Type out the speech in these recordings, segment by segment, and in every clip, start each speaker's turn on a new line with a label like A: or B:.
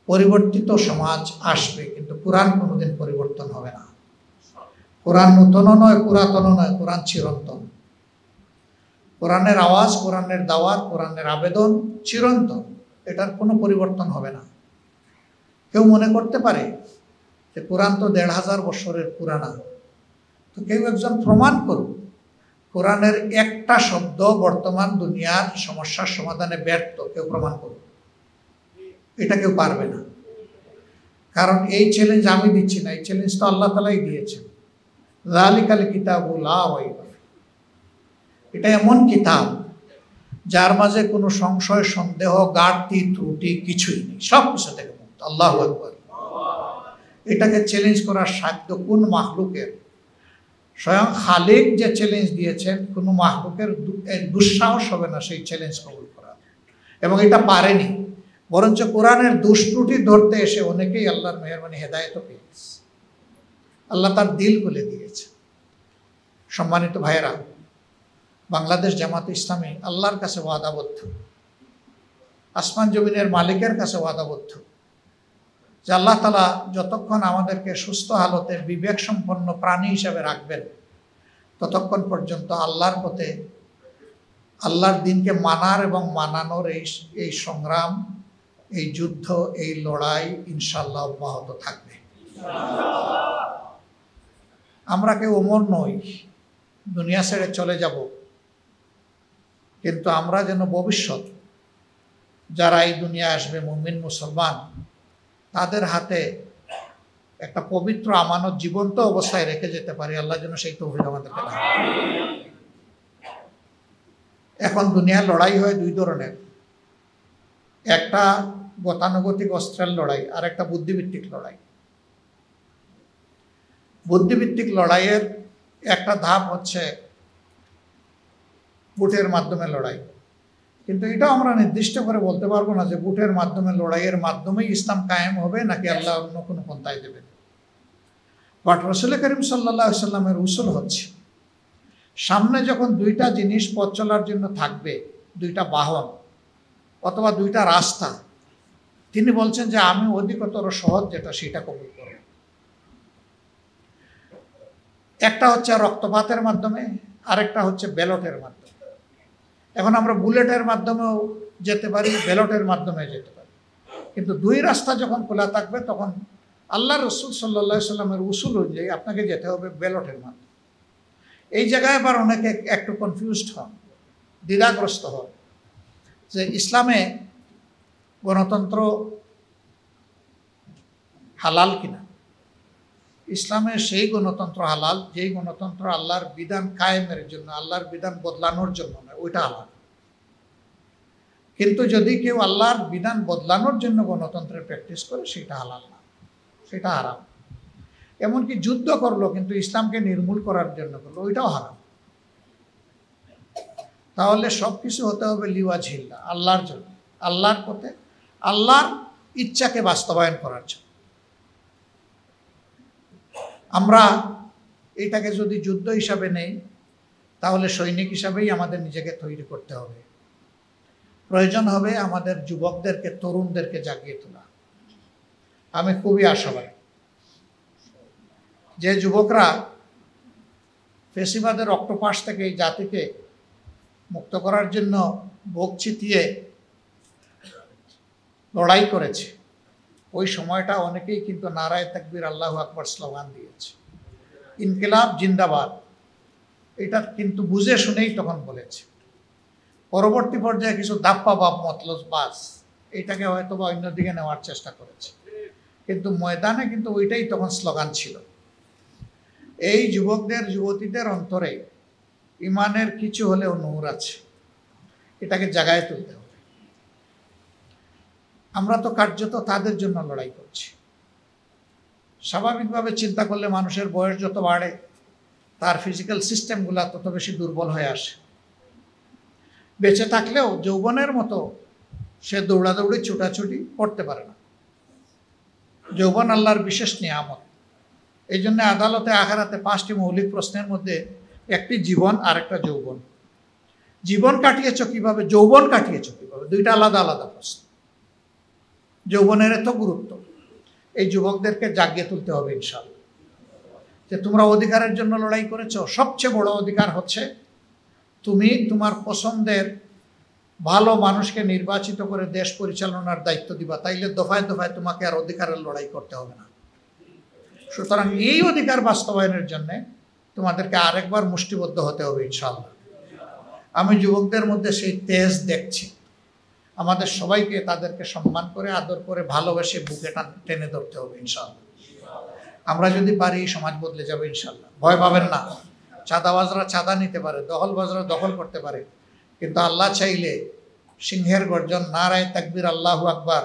A: পরিবর্তিত সমাজ আসবে, কিন্তু কোরআন কোনোদিন পরিবর্তন হবে না। কোরআন নূতনও নয়, পুরাতনও নয়, কোরআন চিরন্তন। কোরআনের আওয়াজ, কোরআনের দাওয়াত, কোরআনের আবেদন চিরন্তন, এটার কোনো পরিবর্তন হবে না। কেউ মনে করতে পারে যে কোরআন তো ১৫০০ বছরের পুরানা, তো কেউ একজন প্রমাণ করুক কোরআনের একটা শব্দ বর্তমান দুনিয়ার সমস্যার সমাধানে ব্যর্থ, কেউ প্রমাণ করুক। এটা কেউ পারবে না, কারণ এই চ্যালেঞ্জ আমি দিচ্ছি না, এই চ্যালেঞ্জ তো আল্লাহ তাআলাই দিয়েছেন। যালিকাল কিতাবু লা রাইবা ফীহ, এটা এমন কিতাব যার মাঝে কোনো সংশয়, সন্দেহ, ঘাটতি, ত্রুটি কিছুই নেই, সব কিছু থেকে মুক্ত। আল্লাহু আকবার। এটাকে চ্যালেঞ্জ করার সাধ্য কোন মাখলুকের? স্বয়ং খালিক যে চ্যালেঞ্জ দিয়েছেন, কোনো মাখলুকের দুঃসাহস হবে না সেই চ্যালেঞ্জ কবুল করা, এবং এটা পারেনি। বরঞ্চ কোরআনের দুষ্ত্রুটি ধরতে এসে অনেকেই আল্লাহর মেহেরবানি হেদায়েত পেয়েছে, আল্লাহ তার দিল খুলে দিয়েছে। সম্মানিত ভাইয়েরা, বাংলাদেশ জামাত ইসলামী আল্লাহর কাছে ওয়াদাবদ্ধ, আসমান জমিনের মালিকের কাছে ওয়াদাবদ্ধ যে আল্লাহ তাআলা যতক্ষণ আমাদেরকে সুস্থ হালতে বিবেক সম্পন্ন প্রাণী হিসাবে রাখবেন, ততক্ষণ পর্যন্ত আল্লাহর পথে, আল্লাহর দিনকে মানার এবং মানানোর এই সংগ্রাম, এই যুদ্ধ, এই লড়াই ইনশাআল্লাহ অব্যাহত থাকবে। আমরা কেউ অমর নই, দুনিয়া ছেড়ে চলে যাব, কিন্তু আমরা যেন ভবিষ্যৎ যারা এই দুনিয়া আসবে, মুমিন মুসলমান, তাদের হাতে একটা পবিত্র আমানত জীবন্ত অবস্থায় রেখে যেতে পারি। আল্লাহ যেন সেই তৌফিক আমাদেরকে দান। এখন দুনিয়ার লড়াই হয় দুই ধরনের, একটা গতানুগতিক অস্ত্রের লড়াই, আর একটা বুদ্ধিভিত্তিক লড়াই। বুদ্ধিভিত্তিক লড়াইয়ের একটা ধাপ হচ্ছে বুটের মাধ্যমে লড়াই, কিন্তু এটাও আমরা নির্দিষ্ট করে বলতে পারবো না যে বুটের মাধ্যমে, লড়াইয়ের মাধ্যমেই ইসলাম কায়েম হবে নাকি আল্লাহ অন্য কোনো পন্থায় দেবেন। বাট রাসূল করিম সাল্লাল্লাহু আলাইহি ওয়াসাল্লামের উসুল হচ্ছে, সামনে যখন দুইটা জিনিস পথ চলার জন্য থাকবে, দুইটা বাহন অথবা দুইটা রাস্তা, তিনি বলছেন যে আমি অধিকতর সহজ যেটা সেটা কবুল করব। একটা হচ্ছে রক্তপাতের মাধ্যমে, আরেকটা হচ্ছে ব্যালটের মাধ্যমে। এখন আমরা বুলেটের মাধ্যমেও যেতে পারি, ব্যালটের মাধ্যমে যেতে পারি, কিন্তু দুই রাস্তা যখন খোলা থাকবে তখন আল্লাহ রসুল সাল্লাল্লাহু আলাইহি ওয়াসাল্লামের উসুল অনুযায়ী আপনাকে যেতে হবে ব্যালটের মাধ্যমে। এই জায়গায় আবার অনেকে একটু কনফিউজড হন, দ্বিধাগ্রস্ত হন যে ইসলামে গণতন্ত্র হালাল কিনা। ইসলামে সেই গণতন্ত্র হালাল যেই গণতন্ত্র আল্লাহর বিধান কায়েমের জন্য, আল্লাহর বিধান বদলানোর জন্য নয়, ওইটা হালাল। কিন্তু যদি কেউ আল্লাহর বিধান বদলানোর জন্য গণতন্ত্রের প্র্যাকটিস করে, সেটা হালাল না, সেটা হারাম। এমনকি যুদ্ধ করলো কিন্তু ইসলামকে নির্মূল করার জন্য করলো, ওইটাও হারাম। তাহলে সব কিছু হতে হবে লিওয়াজহিল্লাহ, আল্লাহর জন্য, আল্লাহর পথে, আল্লাহর ইচ্ছাকে বাস্তবায়ন করার জন্য। আমরা এটাকে যদি যুদ্ধ হিসাবে নেই, তাহলে সৈনিক হিসাবেই আমাদের নিজেকে তৈরি করতে হবে। প্রয়োজন হবে আমাদের যুবকদেরকে, তরুণদেরকে জাগিয়ে তোলা। আমি খুবই আশাবাদী যে যুবকরা ফেসিবাদের রক্তপাশ থেকে এই জাতিকে মুক্ত করার জন্য বুক চিতিয়ে লড়াই করেছে, ওই সময়টা অনেকেই কিন্তু নারায়ে তাকবীর, আল্লাহু আকবার স্লোগান দিয়েছে, ইনকিলাব জিন্দাবাদ, এটা কিন্তু বুঝে শুনেই তখন বলেছে। পরবর্তী পর্যায়ে কিছু দাপ্পা বাপ মতলব বাস এটাকে হয়তো বা অন্যদিকে নেওয়ার চেষ্টা করেছে, কিন্তু ময়দানে কিন্তু ওইটাই তখন স্লোগান ছিল। এই যুবকদের, যুবতীদের অন্তরে ইমানের কিছু হলেও নূর আছে, এটাকে জাগায় তুলতে হবে। আমরা তো কার্যত তাদের জন্য লড়াই করছি। স্বাভাবিকভাবে চিন্তা করলে মানুষের বয়স যত বাড়ে, তার ফিজিক্যাল সিস্টেমগুলো তত বেশি দুর্বল হয়ে আসে। বেঁচে থাকলেও যৌবনের মতো সে দৌড়াদৌড়ি, ছুটাছুটি করতে পারে না। যৌবন আল্লাহর বিশেষ নিয়ামত। এই জন্য আদালতে আখিরাতে 5টি মৌলিক প্রশ্নের মধ্যে একটি জীবন, আর একটা যৌবন। জীবন কাটিয়েছ কিভাবে, যৌবন কাটিয়েছ কিভাবে, দুইটা আলাদা আলাদা প্রশ্ন। যৌবনের এত গুরুত্ব, এই যুবকদেরকে জাগিয়ে তুলতে হবে ইনশাআল্লাহ, যে তোমরা অধিকারের জন্য লড়াই করেছো। সবচেয়ে বড় অধিকার হচ্ছে তুমি তোমার পছন্দের ভালো মানুষকে নির্বাচিত করে দেশ পরিচালনার দায়িত্ব দিবা, তাইলে দফায় দফায় তোমাকে আর অধিকারের লড়াই করতে হবে না। সুতরাং এই অধিকার বাস্তবায়নের জন্য তোমাদেরকে আরেকবার মুষ্টিবদ্ধ হতে হবে ইনশাআল্লাহ। আমি যুবকদের মধ্যে সেই তেজ দেখছি। আমাদের সবাইকে তাদেরকে সম্মান করে, আদর করে, ভালোবেসে বুকে টেনে ধরতে হবে ইনশাআল্লাহ। আমরা যদি পারি সমাজ বদলে যাবে ইনশাআল্লাহ। ভয় পাবেন না। চাঁদাবাজরা চাঁদা নিতে পারে, দখলবাজরা দখল করতে পারে, কিন্তু আল্লাহ চাইলে সিংহের গর্জন, নারায়ে তাকবীর, আল্লাহু আকবার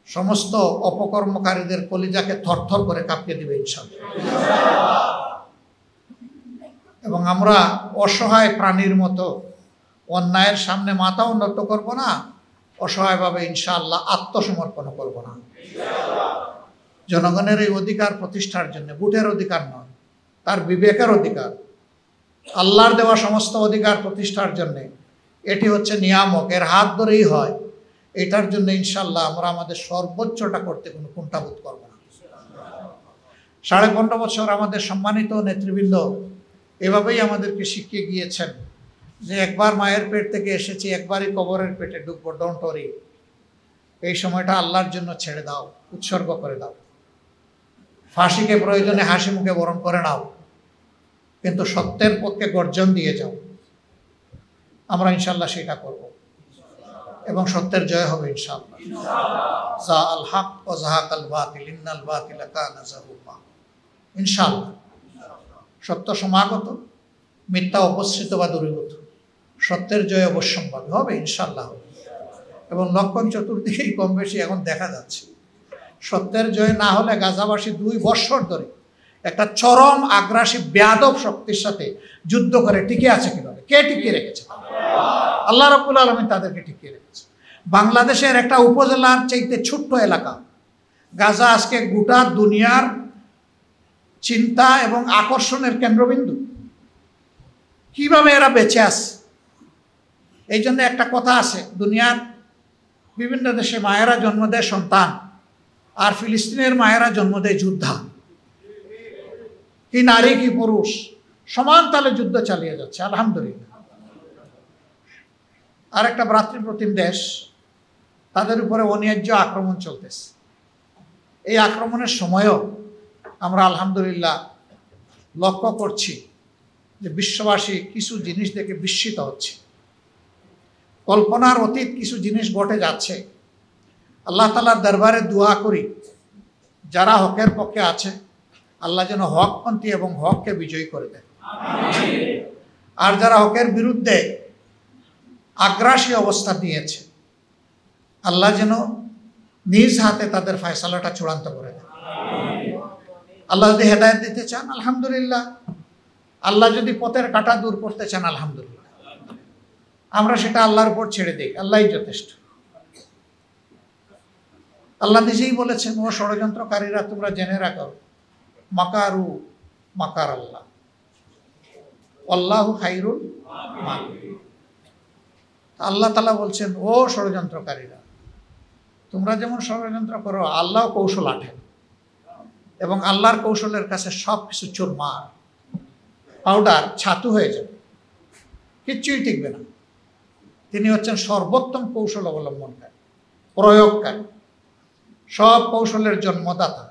A: সমস্ত অপকর্মকারীদের কলিজাকে থরথর করে কাঁপিয়ে দিবে ইনশাআল্লাহ। এবং আমরা অসহায় প্রাণীর মতো অন্যায়ের সামনে মাথাও নত করব না, অসহায়ভাবে ইনশাআল্লাহ আত্মসমর্পণ করব না। জনগণের এই অধিকার প্রতিষ্ঠার জন্য, ভোটের অধিকার নয়, তার বিবেকের অধিকার, আল্লাহর দেওয়া সমস্ত অধিকার প্রতিষ্ঠার জন্য এটি হচ্ছে নিয়ামক, এর হাত ধরেই হয়। এটার জন্য ইনশাআল্লাহ আমরা আমাদের সর্বোচ্চটা করতে কোনো কুণ্ঠাবোধ করব না। 15.5 বছর আমাদের সম্মানিত নেতৃবৃন্দ এভাবেই আমাদেরকে শিখিয়ে গিয়েছেন যে একবার মায়ের পেট থেকে এসেছি, একবারই কবরের পেটে ঢুকবো, ডোন্ট ওয়ারি। এই সময়টা আল্লাহর জন্য ছেড়ে দাও, উৎসর্গ করে দাও। ফাঁসিকে প্রয়োজনে হাসি মুখে বরণ করে নাও, কিন্তু সত্যের পক্ষে গর্জন দিয়ে যাও। আমরা ইনশাআল্লাহ সেটা করব এবং সত্যের জয় হবে ইনশাআল্লাহ। যা আল হক ওয়া যাহাকাল বাতিল ইন্নাল বাতিলা কানা যাহুকা। ইনশাআল্লাহ সত্য সমাগত, মিথ্যা উপস্থিত বা দূরীভূত, সত্যের জয় অবশ্যম্ভাবী হবে ইনশাআল্লাহ। এবং লক্ষণ চতুর্দিকেই কম বেশি এখন দেখা যাচ্ছে। সত্যের জয় না হলে গাজাবাসী 2 বৎসর ধরে একটা চরম আগ্রাসী বেয়াদব শক্তির সাথে যুদ্ধ করে টিকে আছে। কিভাবে? কে টিকিয়ে রেখেছে? আল্লাহ রাব্বুল আলামিন তাদেরকে টিকিয়ে রেখেছে। বাংলাদেশের একটা উপজেলার চাইতে ছোট্ট এলাকা গাজা আজকে গোটা দুনিয়ার চিন্তা এবং আকর্ষণের কেন্দ্রবিন্দু। কিভাবে এরা বেঁচে আছে? এই জন্য একটা কথা আছে, দুনিয়ার বিভিন্ন দেশে মায়েরা জন্ম দেয় সন্তান, আর ফিলিস্তিনের মায়েরা জন্ম দেয় যোদ্ধা। কি নারী কি পুরুষ সমান তালে যুদ্ধ চালিয়ে যাচ্ছে, আলহামদুলিল্লাহ। আর একটা ভ্রাতৃপ্রতিম দেশ, তাদের উপরে অন্যায্য আক্রমণ চলতেছে। এই আক্রমণের সময়ও আমরা আলহামদুলিল্লাহ লক্ষ্য করছি যে বিশ্ববাসী কিছু জিনিস দেখে বিস্মিত হচ্ছে। কল্পনার অতীত কিছু জিনিস ঘটে যাচ্ছে। আল্লাহ তাআলার দরবারে দোয়া করি, যারা হকের পক্ষে আছে আল্লাহ যেন হকপন্থী এবং হককে বিজয়ী করে দেন। আর যারা হকের বিরুদ্ধে আগ্রাসী অবস্থা নিয়েছে আল্লাহ যেন নিজ হাতে তাদের ফয়সালাটা চূড়ান্ত করে দেন। আল্লাহ যদি হেদায়েত দিতে চান আলহামদুলিল্লাহ, আল্লাহ যদি পথের কাঁটা দূর করতে চান আলহামদুলিল্লাহ, আমরা সেটা আল্লাহর উপর ছেড়ে দিই, আল্লাহই যথেষ্ট। আল্লাহ নিজেই বলেছেন, ও ষড়যন্ত্রকারীরা তোমরা জেনে রাখো, মাকারু মাকার আল্লাহ আল্লাহু খাইরুল মাকিরিন। আল্লাহ তাআলা বলছেন, ও ষড়যন্ত্রকারীরা তোমরা যেমন ষড়যন্ত্র করো আল্লাহ কৌশল আঠেন, এবং আল্লাহর কৌশলের কাছে সব কিছু চুরমার, পাউডার, ছাতু হয়ে যাবে, কিচ্ছুই টিকবে না। তিনি হচ্ছেন সর্বোত্তম কৌশল অবলম্বনকারী, প্রয়োগকারী, সব কৌশলের জন্মদাতা।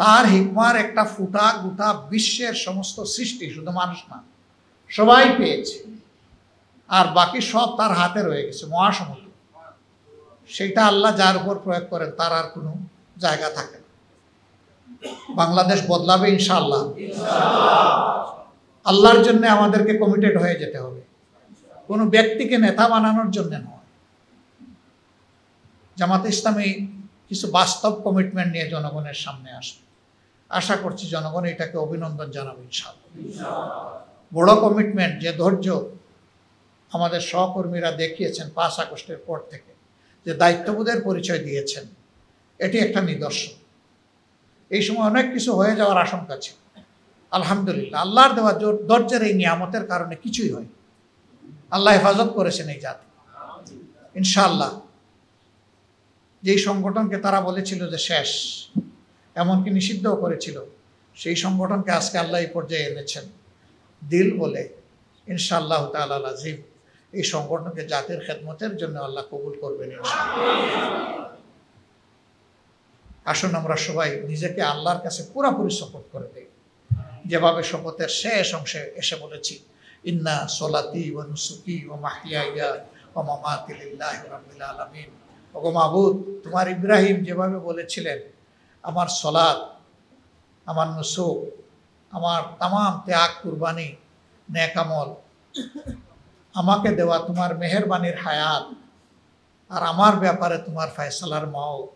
A: তার হিকমার একটা ফুটা গোটা বিশ্বের সমস্ত সৃষ্টি, শুধু মানুষ না, সবাই পেয়েছে, আর বাকি সব তার হাতে রয়ে গেছে, মহাসমুদ্র। সেটা আল্লাহ যার উপর প্রয়োগ করেন তার আর কোনো জায়গা থাকে না। বাংলাদেশ বদলাবে ইনশাআল্লাহ। আল্লাহর জন্য আমাদেরকে কমিটেড হয়ে যেতে হবে, কোনো ব্যক্তিকে নেতা বানানোর জন্য নয়। জামাতে ইসলামী কিছু বাস্তব কমিটমেন্ট নিয়ে জনগণের সামনে আসে, আশা করছি জনগণ এটাকে অভিনন্দন জানাবে ইনশাআল্লাহ। বড় কমিটমেন্ট, যে ধৈর্য আমাদের সহকর্মীরা দেখিয়েছেন 5 আগস্টের পর থেকে, যে দায়িত্ববোধের পরিচয় দিয়েছেন, এটি একটা নিদর্শন। এই সময় অনেক কিছু হয়ে যাওয়ার আশঙ্কা ছিল, আলহামদুলিল্লাহ আল্লাহর দেওয়া ধৈর্যের এই নিয়ামতের কারণে কিছুই হয়। আল্লাহ হেফাজত করেছেন এই জাতি ইনশাআল্লাহ। যেই সংগঠনকে তারা বলেছিল যে শেষ, এমনকি নিষিদ্ধও করেছিল, সেই সংগঠনকে আজকে আল্লাহ এই পর্যায়ে এনেছেন। দিল বলে ইনশাআল্লাহ তাআলা আজিম এই সংগঠনকে জাতির খেদমতের জন্য আল্লাহ কবুল করবেন ইনশাআল্লাহ। আসুন আমরা সবাই নিজেকে আল্লাহর কাছে পুরোপুরি শপথ করে দেই, যেভাবে শপথের শেষ অংশে এসে বলেছি, ইন্না সলাতি ওয়া নুসুকি ওয়া মাহইয়ায়া ওয়া মামাতি লিল্লাহি রাব্বিল আলামিন। ওগো মাবুদ, তোমার ইব্রাহিম যেভাবে বলেছিলেন, আমার সলাত, আমার নুসুক, আমার তামাম ত্যাগ কুরবানি নেক আমল, আমাকে দেওয়া তোমার মেহেরবানির হায়াত, আর আমার ব্যাপারে তোমার ফয়সালার মাওত,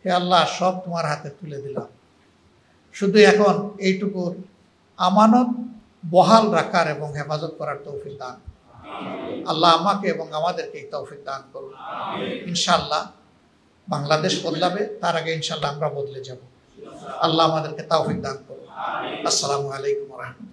A: হে আল্লাহ সব তোমার হাতে তুলে দিলাম। শুধু এখন এইটুকুর আমানত বহাল রাখার এবং হেফাজত করার তৌফিক দান আল্লাহ আমাকে এবং আমাদেরকে এই তৌফিক দান করুন। ইনশাআল্লাহ বাংলাদেশ বদলাবে, তার আগে ইনশাআল্লাহ আমরা বদলে যাব। আল্লাহ আমাদেরকে তৌফিক দান করুন। আসসালামু আলাইকুম ওয়া রাহমাতুল্লাহ।